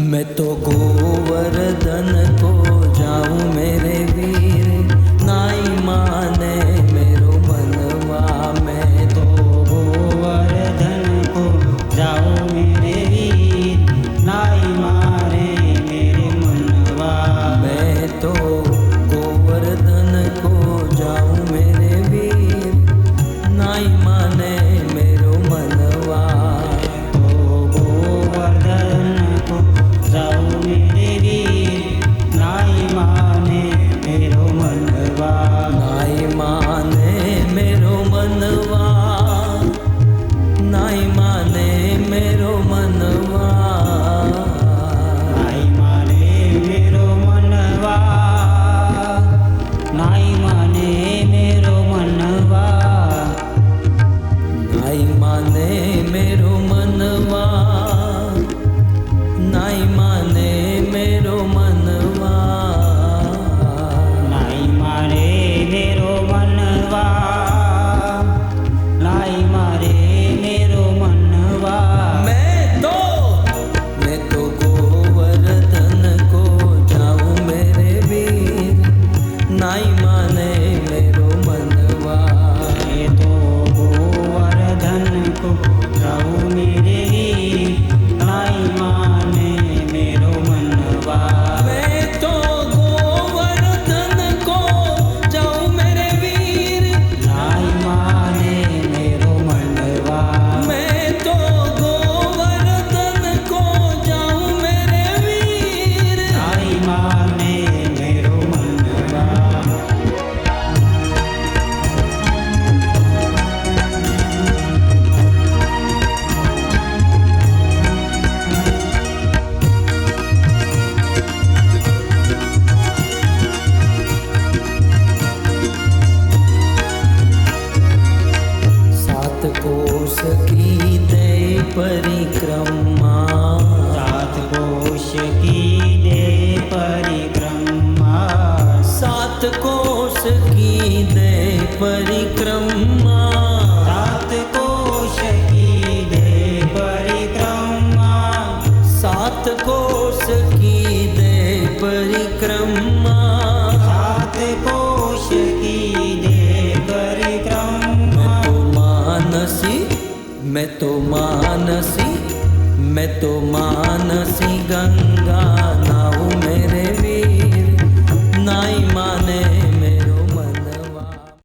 मैं तो गोवर्धन को जाऊं मेरे वीर, नाई माने मेरो मनवा। मैं तो गोवर्धन को जाऊं मेरे वीर, नाई माने मेरे मनवा। मैं तो गोवर्धन को जाऊं मेरे वीर, नाई माने मेरो मनवा। तो गोवर्धन को जाऊं मेरे वीर, नाई माने मेरो मनवा। नाई माने मेरो मनवा, नाई माने मेरो मनवा। नाई माने मेरो मनवा, नाई माने मेरो मनवा। नाई माने मेरो मनवा, नाई माने मेरो मनवा। नाई मारे मेरो मनवा, नाई मारे मेरो मनवा। मैं तो गोवर्धन को जाऊं मेरे वीर, नाई माने मेरो मनवा। मैं तो गोवर्धन को जाऊं मेरे वीर, नाई माने मेरो मनवा। मैं तो गोवर्धन को जाऊं मेरे वीर, नाई माने मेरो मनवा। मैं तो गोवर्धन को जाऊं मेरे वीर। नाई माने मेरो मनवा। सात कोस की दे परिक्रमा, सात कोश की दे परिक्रमा। सात कोस की दे परिक्रमा। सात कोश की दे परिक्रमा। सात कोस की दे परिक्रमा। सात कोश की दे परिक्रमा। मैं तो मानसी, मैं तो मानसी गंगा